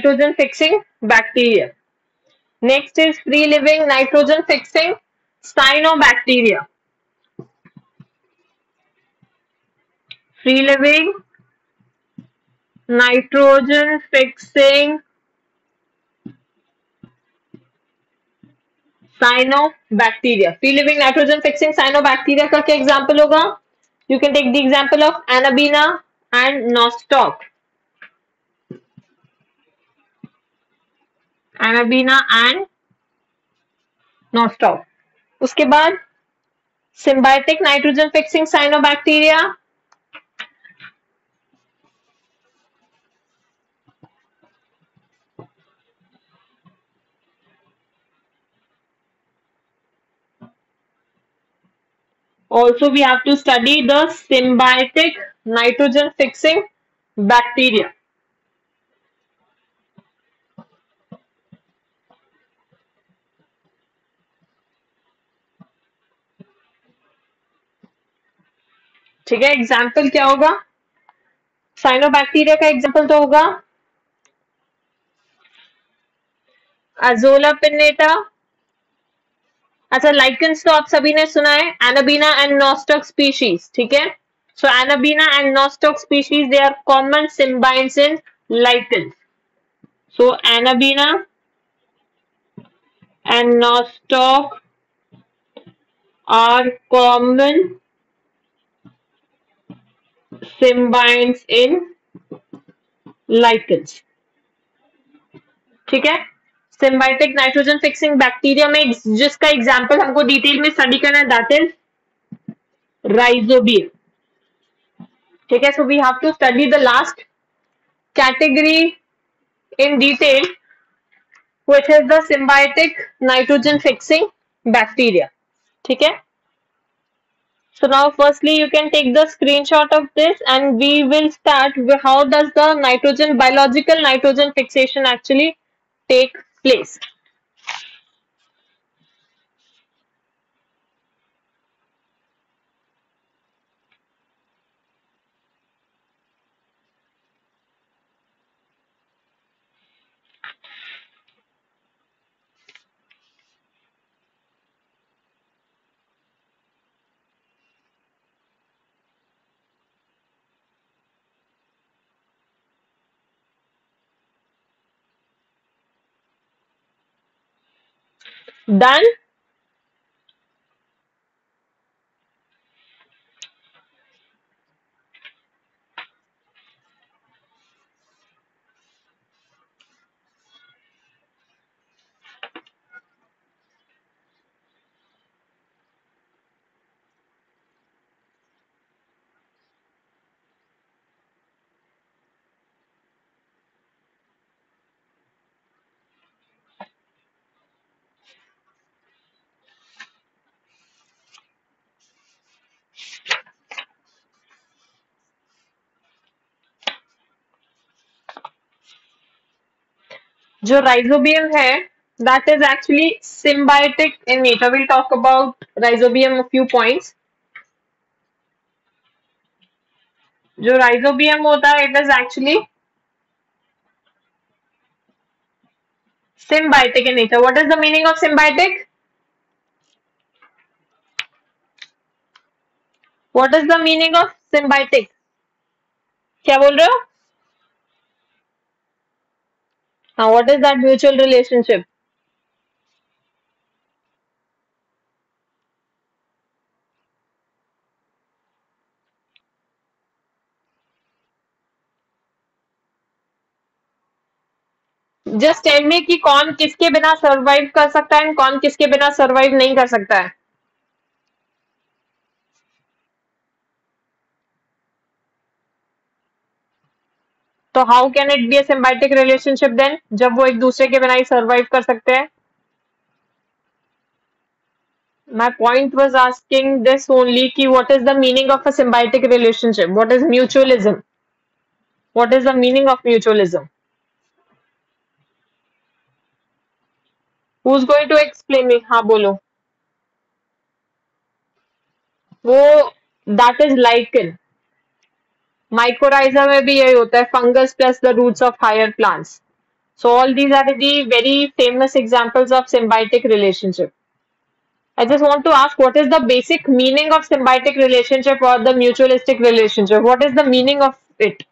nitrogen fixing bacteria. Next is free living nitrogen fixing cyanobacteria. Free living nitrogen fixing cyanobacteria. Free living nitrogen fixing cyanobacteria का क्या example होगा? You can take the example of Anabina and Nostoc. Anabina and Nostoc. उसके बाद symbiotic nitrogen fixing cyanobacteria. Also, we have to study the symbiotic nitrogen fixing bacteria. ठीक है, example क्या होगा? Cyanobacteria का एग्जाम्पल तो होगा अजोला पिन्नेटा. अच्छा, लाइकन्स तो आप सभी ने सुना है, एनाबीना एंड नॉस्टॉक स्पीशीज. ठीक है, so Anabaena and Nostoc species they are common symbionts in lichens. So Anabaena and Nostoc are common symbionts in lichens. ठीक है, सिम्बायोटिक नाइट्रोजन फिक्सिंग बैक्टीरिया में जिसका एग्जांपल हमको डिटेल में स्टडी करना है दैट इज राइजोबियम. ठीक है, so we have to study the last category in detail which is the symbiotic nitrogen fixing bacteria. ठीक है, so now firstly you can take the screenshot of this and we will start with how does the biological nitrogen fixation actually take place. Done? जो rhizobium है that is actually symbiotic in nature. We'll talk about rhizobium a few points. जो rhizobium होता है it is actually symbiotic in nature. What is the meaning of symbiotic? What is the meaning of symbiotic? क्या बोल रहे हो? Now, what is that mutual relationship? Just tell me कि कौन किसके बिना सर्वाइव कर सकता है और कौन किसके बिना सर्वाइव नहीं कर सकता है. तो how can it be a symbiotic relationship then, जब वो एक दूसरे के बिना ही सर्वाइव कर सकते हैं. My point was asking this only कि what is the meaning of a symbiotic relationship? What is mutualism? What is the meaning of mutualism? Who's going to explain me? हाँ बोलो. वो that is lichen. माइकोराइजा में भी यही होता है, fungus plus the roots of higher plants. So all these are the very famous examples of symbiotic relationship. I just want to ask, what is the basic meaning of symbiotic relationship or the mutualistic relationship? What is the meaning of it?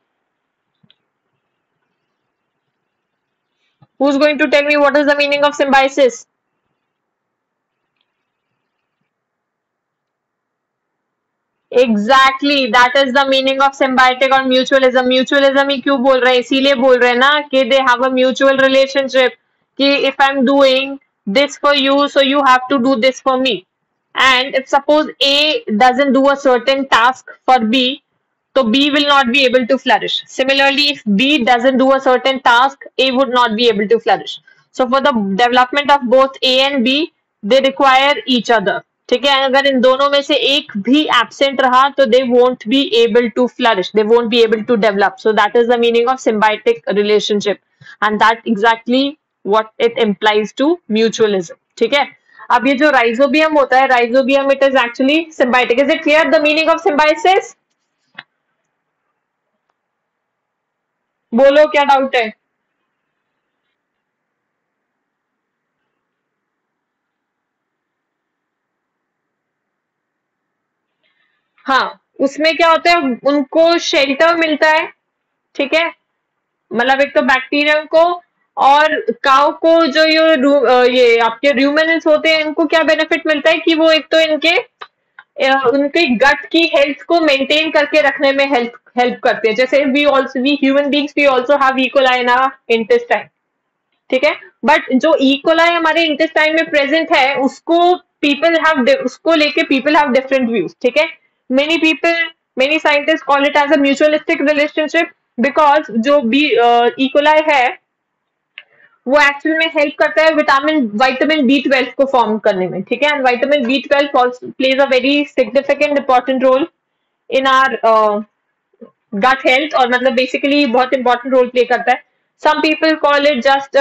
Who's going to tell me what is the meaning of symbiosis? Exactly, that is the meaning of symbiotic और mutualism. Mutualism ही क्यों बोल रहे हैं? इसीलिए बोल रहे हैं ना कि they have a mutual relationship. कि if I'm doing this for you, so you have to do this for me. And if suppose A doesn't do a certain task for B, so B will not be able to flourish. Similarly, if B doesn't do a certain task, A would not be able to flourish. So for the development of both A and B, they require each other. ठीक है, अगर इन दोनों में से एक भी absent रहा तो they won't be able to flourish, they won't be able to develop. So that is the meaning of symbiotic relationship and that exactly what it implies to mutualism. ठीक है, अब ये जो राइजोबियम होता है, rhizobium it is actually symbiotic. Is it clear the meaning of symbiosis? बोलो क्या doubt है? हाँ, उसमें क्या होता है, उनको शेल्टर मिलता है. ठीक है, मतलब एक तो बैक्टीरियम को और काउ को, जो ये आपके र्यूमिनेंट्स होते हैं, इनको क्या बेनिफिट मिलता है कि वो एक तो इनके उनके गट की हेल्थ को मेंटेन करके रखने में हेल्प हेल्प करते हैं. जैसे we human beings we also have E coli in our intestine. ठीक है, बट जो इकोलाई हमारे इंटेस्टाइन में प्रेजेंट है उसको उसको लेके पीपल हैव डिफरेंट व्यूज. ठीक है, many scientist call it as a mutualistic relationship because जो बी इकोलाई है वो एक्चुअल में हेल्प करता है विटामिन B12 को फॉर्म करने में. ठीक है, and vitamin B12 plays a very significant important role in our gut health, और मतलब बेसिकली बहुत इंपॉर्टेंट रोल प्ले करता है. Some people call it just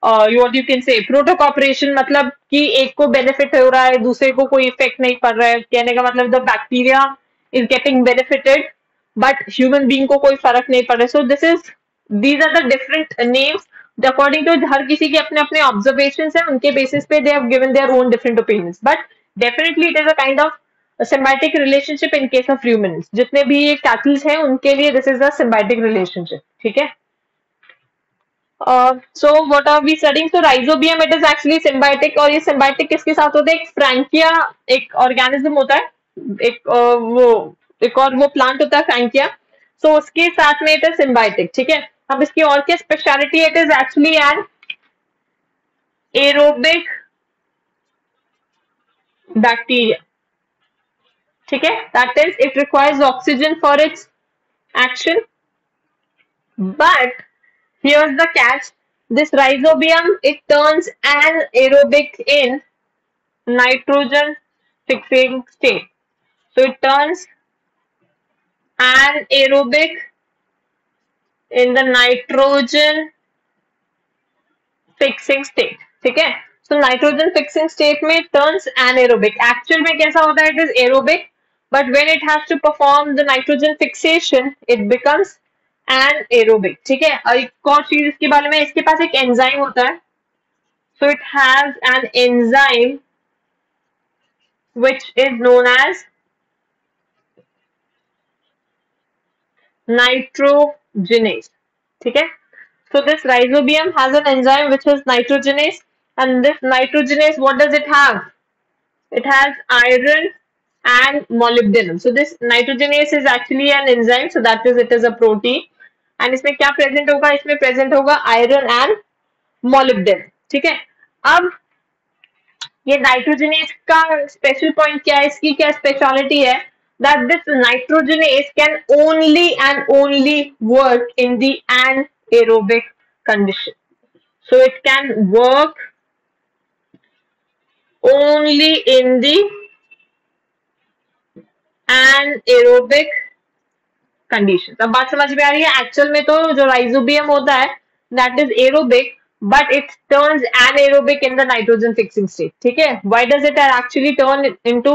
what you can say protocooperation, मतलब कि एक को बेनिफिट हो रहा है दूसरे को कोई इफेक्ट नहीं पड़ रहा है. कहने का मतलब the bacteria is getting benefited but human being को कोई फर्क नहीं पड़ रहा है. So these are the different names according to हर किसी के अपने अपने ऑब्जर्वेशन है, उनके बेसिस पे they have given their own different opinions. But definitely it is a kind of symbiotic relationship in case of ruminants. जितने भी ये कैटल्स हैं उनके लिए this is the symbiotic relationship. ठीक है, so what are we studying? So rhizobium it is actually symbiotic, और ये symbiotic किसके साथ होता है? एक फ्रैंकिया एक ऑर्गेनिज्म होता है, एक और वो प्लांट होता है फ्रैंकिया. सो उसके साथ में इट इज symbiotic. ठीक है, अब इसकी और क्या speciality? It is actually an aerobic bacteria. ठीक है, that is it requires oxygen for its action. But here's the catch, this rhizobium it turns anaerobic in nitrogen fixing state. So it turns anaerobic in the nitrogen fixing state. ठीक है, so nitrogen fixing state में turns anaerobic. Actual में कैसा होता है? It is aerobic, but when it has to perform the nitrogen fixation, it becomes anaerobic. ठीक है, और एक और चीज इसके बारे में, इसके पास एक एंजाइम होता है. So it has an enzyme which is known as nitrogenase. ठीक है, so this rhizobium has an enzyme which is nitrogenase, and this nitrogenase, what does it have? It has iron and molybdenum. So this nitrogenase is actually an enzyme, so that is it is a protein. And इसमें क्या present होगा? इसमें present होगा iron and molybdenum. ठीक है, अब ये nitrogenase का स्पेशल पॉइंट क्या है, इसकी क्या स्पेशलिटी है? That this nitrogenase can only and only work in the anaerobic condition. So it can work only in the anaerobic condition. अब बात समझ में आ रही है? एक्चुअल में तो जो राइजोबियम होता है that is aerobic, but it turns anaerobic in the nitrogen fixing state. ठीक है, why does it actually turn into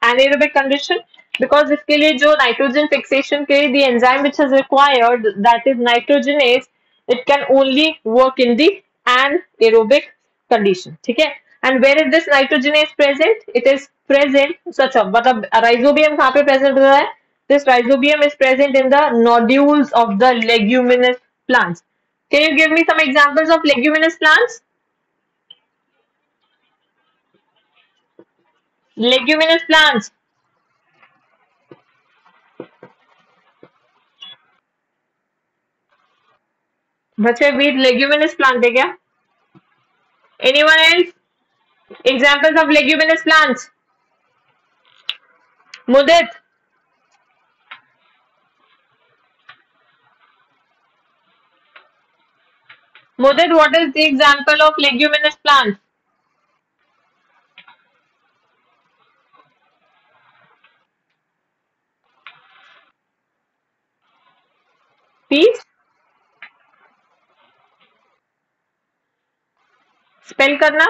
anaerobic condition? Because इसके लिए जो नाइट्रोजन फिक्सेशन के लिए the enzyme which is required that is nitrogenase It can only work in the anaerobic condition. ठीक है. And where is this nitrogenase present? It is present. अच्छा, मतलब rhizobium कहाँ पे present हो रहा है? This rhizobium is present in the nodules of the leguminous plants. Can you give me some examples of leguminous plants? Leguminous plants. बच्चे with leguminous plant है क्या? Anyone else? Examples of leguminous plants. Mudit. Mudit, what is the example of leguminous plants? Peas? Spell करना.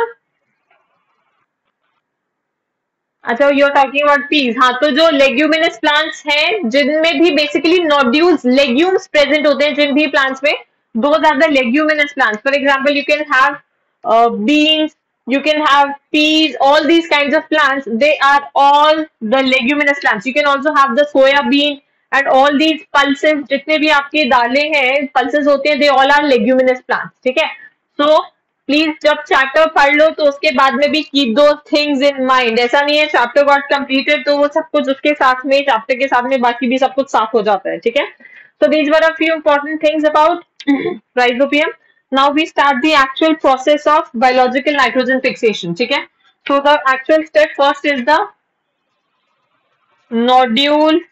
अच्छा, you are talking about peas. हाँ, तो जो leguminous plants हैं जिनमें भी बेसिकली नोड्यूल्स लेग्यूम्स प्रेजेंट होते हैं जिन भी प्लांट्स में, those are the leguminous plants. For example you can have beans, you can have peas, all these kinds of plants, they are all the leguminous plants. You can also have the soya bean and all these pulses, जितने भी आपके दालें हैं, pulses होते हैं, they all are leguminous plants. ठीक है. So please जब चैप्टर पढ़ लो तो उसके बाद में भी कीप दो थिंग्स इन माइंड. ऐसा नहीं है चैप्टर गॉट कंप्लीटेड तो वो सब कुछ उसके साथ में, चैप्टर के साथ में बाकी भी सब कुछ साफ हो जाता है. ठीक है. So these were a few important things about rhizobium. Now we start the actual process of biological nitrogen fixation. ठीक है. So the actual step first is the nodule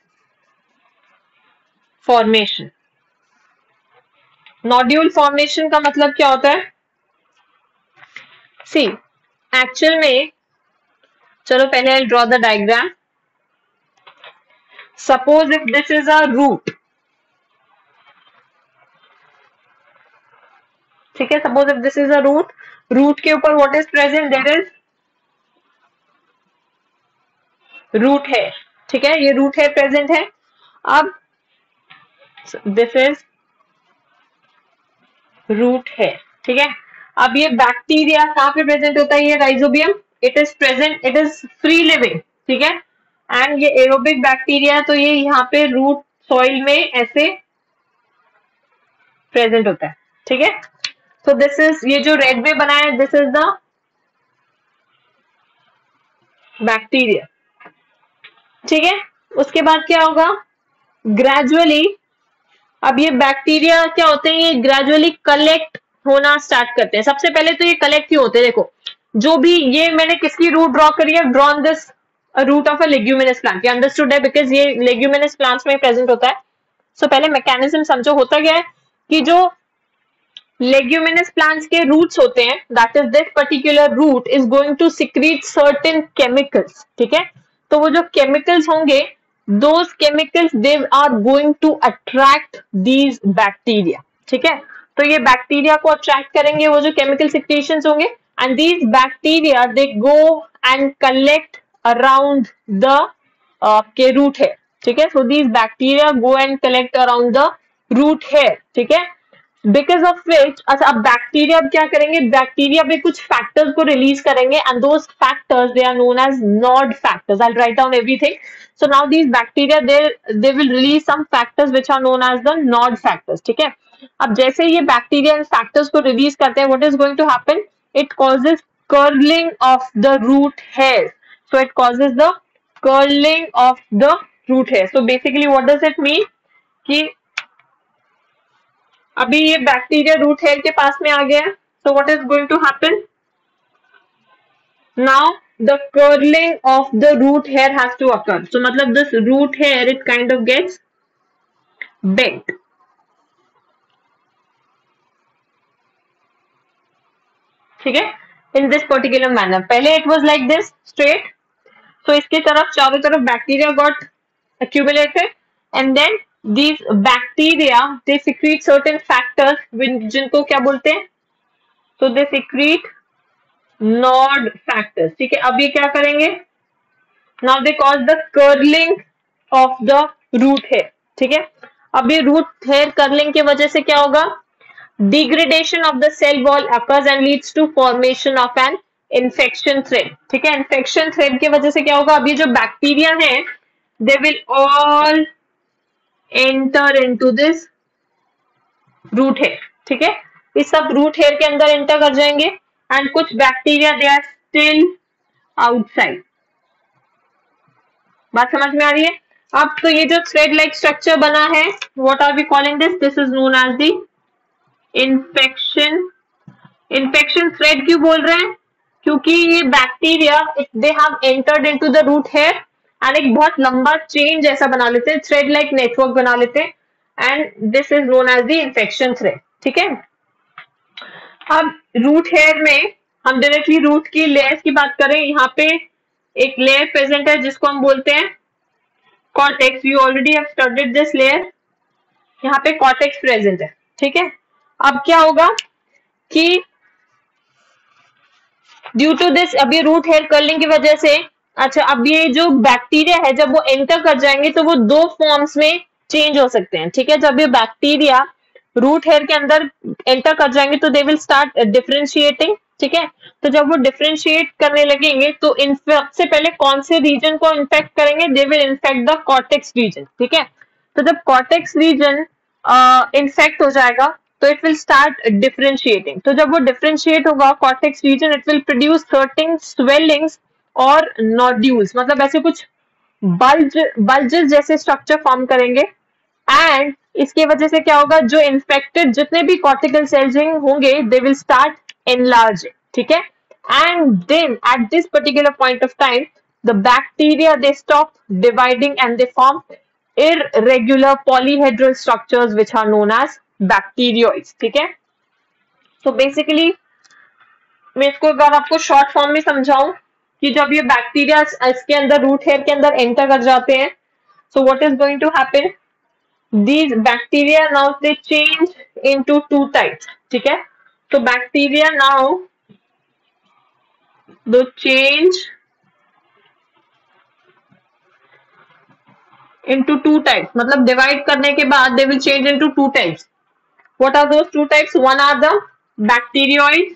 formation. Nodule formation का मतलब क्या होता है? See, actual में, चलो पहले I'll draw the diagram. Suppose if this is a root. ठीक है. Suppose if this is a root. Root के ऊपर what is present? There is root hair. ठीक है. ये root hair present है. अब this is root hair. ठीक है. अब ये बैक्टीरिया कहाँ पे प्रेजेंट होता है? ये rhizobium. It is present, it is free living. ठीक है. एंड ये एरोबिक बैक्टीरिया, तो ये यहाँ पे रूट सॉइल में ऐसे प्रेजेंट होता है. ठीक है. तो दिस इज, ये जो रेड में बना है, दिस इज द बैक्टीरिया. ठीक है. उसके बाद क्या होगा? ग्रेजुअली, अब ये बैक्टीरिया क्या होते हैं? ये ग्रेजुअली कलेक्ट होना स्टार्ट करते हैं. सबसे पहले तो ये कलेक्ट क्यों होते हैं? देखो, जो भी ये मैंने किसकी रूट ड्रॉ करी है? Drawn this root of a leguminous plant. ये अंडरस्टूड है बिकॉज ये लेग्यूमिनस प्लांट्स में प्रेजेंट होता है. सो पहले मैकेनिज्म समझो. होता क्या है कि जो लेग्यूमिनस प्लांट्स के रूट्स होते हैं, that is this particular root is going to secrete certain chemicals. ठीक है. तो वो जो केमिकल्स होंगे, those chemicals they are going to attract these bacteria. ठीक है. तो ये बैक्टीरिया को अट्रैक्ट करेंगे वो जो केमिकल सिक्रीशंस होंगे, and these bacteria they go and collect around the के रूट हेयर. ठीक है. So these bacteria go and collect around the root hair. ठीक है. बिकॉज ऑफ विच, अच्छा, अब बैक्टीरिया अब क्या करेंगे? बैक्टीरिया पे कुछ फैक्टर्स को रिलीज करेंगे, and those factors they are known as nod factors. I write down everything. So now these bacteria they will release some factors which are known as the nod factors. ठीक है. अब जैसे ये bacteria इन factors को release करते हैं, what is going to happen? It causes curling of the root hair. So it causes the curling of the root hair. So basically what does it mean? कि अभी ये बैक्टीरिया रूट हेयर के पास में आ गया है. So what is going to happen? Now the curling of the root hair has to occur. So matlab this root hair, it kind of gets bent. ठीक है. In this particular manner. पहले it was like this straight. So इसके तरफ चारों तरफ bacteria got accumulated, and then these bacteria they secrete certain factors जिनको क्या बोलते हैं? So they secrete nod factors. ठीक है. अब ये क्या करेंगे? Now they cause the curling of the root hair. ठीक है. अब ये रूट हेयर कर्लिंग की वजह से क्या होगा? degradation of the cell wall occurs and leads to formation of an infection thread. ठीक है, infection thread की वजह से क्या होगा, अब ये जो बैक्टीरिया है they will all enter into this root hair. ठीक है, ये सब रूट हेयर के अंदर एंटर कर जाएंगे एंड कुछ bacteria they are still outside. बात समझ में आ रही है? अब तो ये जो थ्रेड लाइक स्ट्रक्चर बना है, what are we calling this? This is known as the infection thread. क्यों बोल रहे हैं? क्योंकि ये bacteria they have entered into the root hair and एक बहुत लंबा चेन जैसा बना लेते हैं, थ्रेड लाइक नेटवर्क बना लेते हैं, and this is known as the infection thread. ठीक है, अब रूट हेयर में हम डायरेक्टली रूट की लेयर्स की बात करें, यहाँ पे एक लेयर प्रेजेंट है जिसको हम बोलते हैं cortex. You already have studied this layer. यहाँ पे कॉर्टेक्स प्रेजेंट है. ठीक है, अब क्या होगा कि ड्यू टू दिस, अब ये रूट हेयर कर्लिंग की वजह से, अच्छा अब ये जो बैक्टीरिया है जब वो एंटर कर जाएंगे तो वो दो फॉर्म्स में चेंज हो सकते हैं. ठीक है, जब ये बैक्टीरिया रूट हेयर के अंदर एंटर कर जाएंगे तो दे विल स्टार्ट डिफरेंशिएटिंग. ठीक है, तो जब वो डिफरेंशिएट करने लगेंगे तो सबसे पहले कौन से रीजन को इन्फेक्ट करेंगे? They will infect the cortex region. ठीक है, तो जब कॉर्टेक्स रीजन इन्फेक्ट हो जाएगा तो इट विल स्टार्ट डिफरेंशिएटिंग. तो जब वो डिफरेंशिएट होगा cortex region, it will produce certain swellings और नोड्यूल्स, मतलब ऐसे कुछ बल्जेस जैसे स्ट्रक्चर फॉर्म करेंगे. एंड इसके वजह से क्या होगा, जो इन्फेक्टेड जितने भी कॉर्टिकल सेल्स होंगे दे विल स्टार्ट एनलार्जिंग. ठीक है, and then at this particular point of time the bacteria they stop dividing and they form irregular polyhedral structures which are known as bacteroids. ठीक है, तो basically मैं इसको अगर आपको शॉर्ट फॉर्म में समझाऊं कि जब ये बैक्टीरिया इसके अंदर रूट हेयर के अंदर एंटर कर जाते हैं, so what is going to happen? These bacteria now they change into two types. ठीक है, तो bacteria now they change into two types, मतलब डिवाइड करने के बाद they will change into two types. What are those two types? One are the bacteroids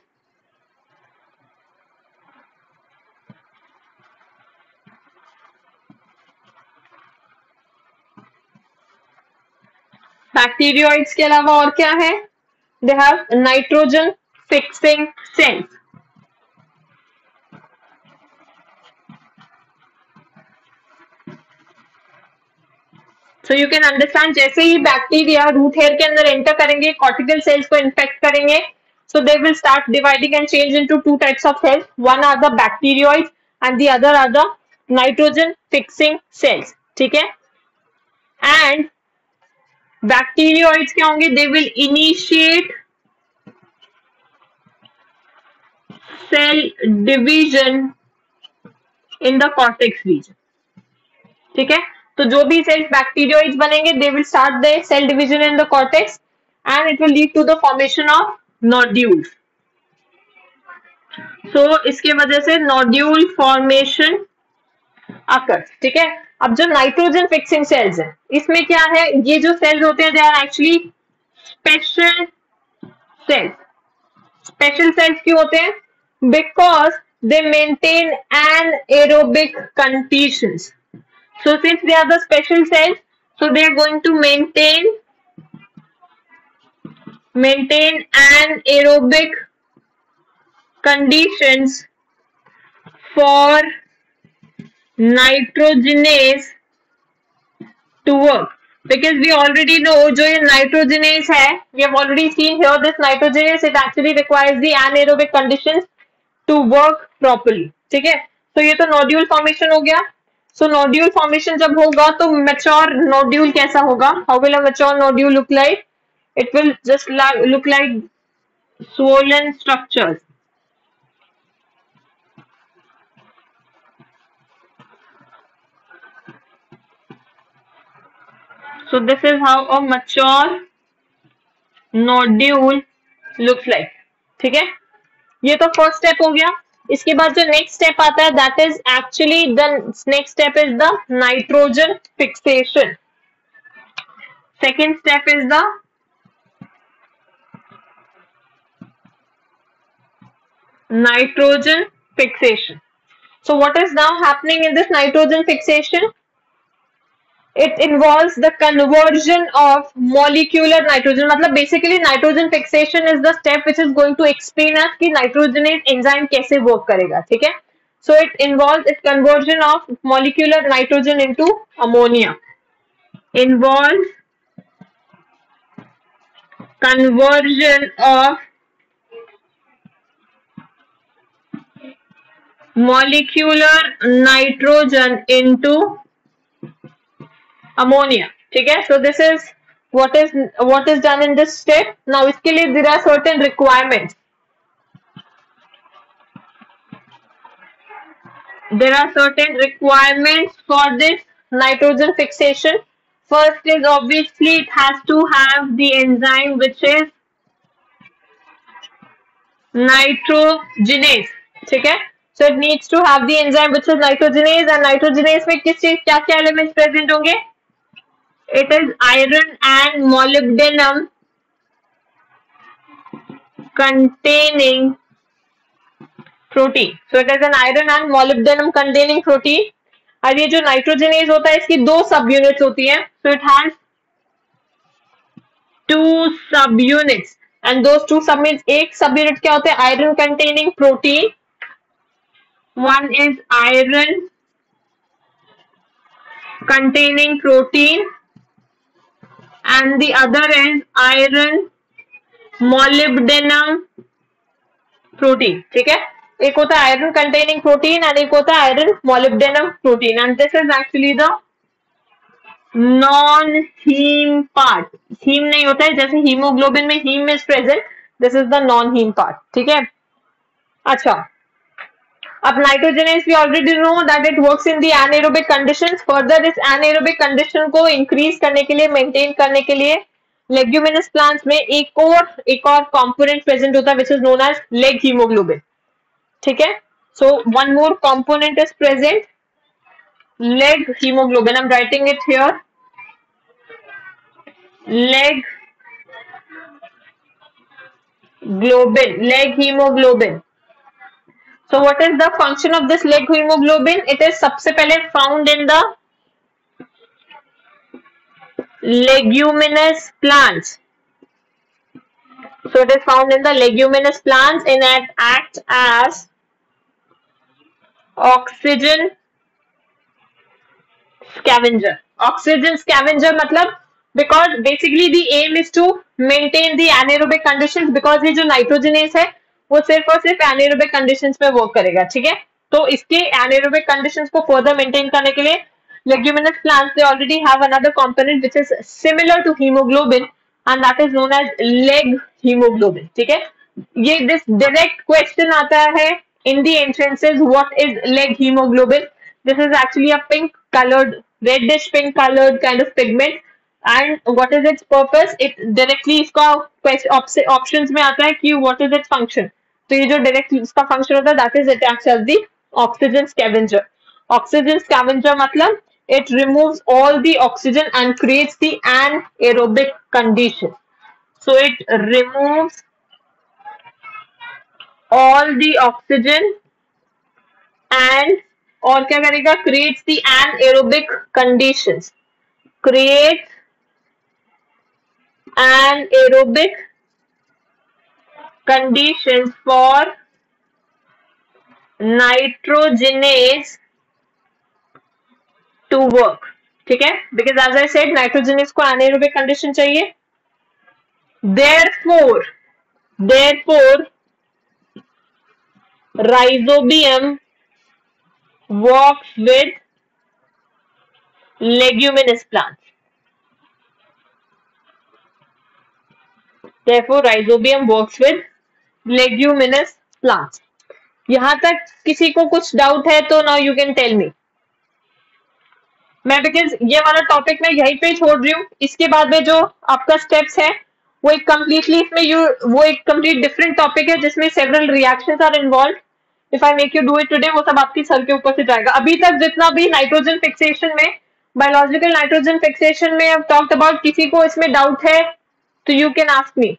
bacteroids के अलावा और क्या है? They have nitrogen fixing cells. So you can understand, जैसे ही बैक्टीरिया रूट हेयर के अंदर एंटर करेंगे, कॉर्टिकल सेल्स को इन्फेक्ट करेंगे, so they will start dividing and change into two types of cells. One are the bacteroids and the other are the nitrogen fixing cells. ठीक है, and bacteroids क्या होंगे? They will initiate cell division in the cortex region. ठीक है, तो जो भी cells bacteroids बनेंगे they will start the cell division in the cortex and it will lead to the formation of nodules. सो इसके वजह से नोड्यूल फॉर्मेशन अकर. ठीक है, अब जो नाइट्रोजन फिक्सिंग सेल्स है इसमें क्या है, ये जो सेल्स होते हैं they are actually special cells. Special cells क्यों होते हैं? Because they maintain anaerobic conditions. So since they are the special cells, so they are going to maintain anaerobic conditions for nitrogenase to work. Because we already know जो ये nitrogenase है, we have already seen here this nitrogenase, it actually requires the anaerobic conditions to work properly. ठीक है, तो ये तो nodule formation हो गया. सो नोड्यूल फॉर्मेशन जब होगा तो मैच्योर नोड्यूल कैसा होगा? How will a mature nodule look like? It will just look like swollen structures. So this is how a mature nodule looks like. ठीक है, ये तो फर्स्ट स्टेप हो गया. इसके बाद जो नेक्स्ट स्टेप आता है that is actually the next step is the nitrogen fixation. Second step is the nitrogen fixation. So what is now happening in this nitrogen fixation? It involves the conversion of molecular nitrogen. मतलब basically nitrogen fixation is the step which is going to explain us कि nitrogenase enzyme कैसे work करेगा, ठीक है? So it involves its conversion of molecular nitrogen into ammonia. Involves conversion of molecular nitrogen into ammonia. ठीक है? So this is what is done in this step. Now इसके लिए there are certain requirements. There are certain requirements for this nitrogen fixation. First is obviously it has to have the enzyme which is nitrogenase. ठीक है? So it needs to have the enzyme which is nitrogenase, and nitrogenase में किस चीज क्या क्या elements present होंगे? It is iron and molybdenum containing protein. So it is an iron and molybdenum containing protein. और ये जो नाइट्रोजनेज होता है इसकी दो सब यूनिट्स होती हैं. So it has two subunits, and those two subunits, एक subunit क्या होता है? Iron containing protein. One is iron containing protein, and the other is iron molybdenum protein. ठीक है? एक होता है iron containing protein and एक होता है iron molybdenum protein, and this is actually the non-heme part. Heme नहीं होता है, जैसे hemoglobin में heme is present. This is the non-heme part. ठीक है? अच्छा, अब nitrogenase we already know that it works in the anaerobic conditions. Further इस anaerobic condition को increase करने के लिए, maintain करने के लिए leguminous plants में एक और component present होता है which is known as leg hemoglobin. ठीक है? So one more component is present, leg hemoglobin. I'm writing it here. Leg globin, leg hemoglobin. So what is the function of this leg hemoglobin? It is सबसे पहले found in the leguminous plants. So it is found in the leguminous plants and it acts as oxygen scavenger. Oxygen scavenger मतलब because basically the aim is to maintain the anaerobic conditions, because ये जो nitrogenase है वो सिर्फ और सिर्फ anaerobic conditions में work करेगा. ठीक है? तो इसके anaerobic conditions को further maintain करने के लिए leguminous plants they already have another component which is similar to hemoglobin, and that is known as leg hemoglobin. ठीक है? ये this direct question आता है in the entrances, what is leg hemoglobin? This is actually a pink colored, reddish pink colored kind of pigment, and what is its purpose? It directly इसका options में आता है कि what is its function. तो ये जो direct इसका function होता है that is it acts as the oxygen scavenger. Oxygen scavenger मतलब it removes all the oxygen and creates the anaerobic condition. So it removes all the oxygen and और क्या करेगा? Creates the anaerobic conditions. Creates anaerobic conditions for nitrogenase to work. ठीक है? Because as I said, nitrogenase को anaerobic condition चाहिए. Therefore, rhizobium works with leguminous plants. Therefore, rhizobium works with leguminous plants. यहां तक किसी को कुछ डाउट है तो now you can tell me. मैं बिकॉज ये वाला टॉपिक मैं यहीं पे छोड़ रही हूँ. इसके बाद में जो आपका स्टेप्स है वो एक कम्प्लीटली इसमें वो एक कम्प्लीट डिफरेंट टॉपिक है जिसमें several reactions are involve. If I make you do it today वो सब आपकी सर के ऊपर से जाएगा. अभी तक जितना भी नाइट्रोजन फिक्सेशन में, बायोलॉजिकल नाइट्रोजन फिक्सेशन में अब टॉक्ड अबाउट, किसी को इसमें डाउट है तो यू कैन आस्क मी.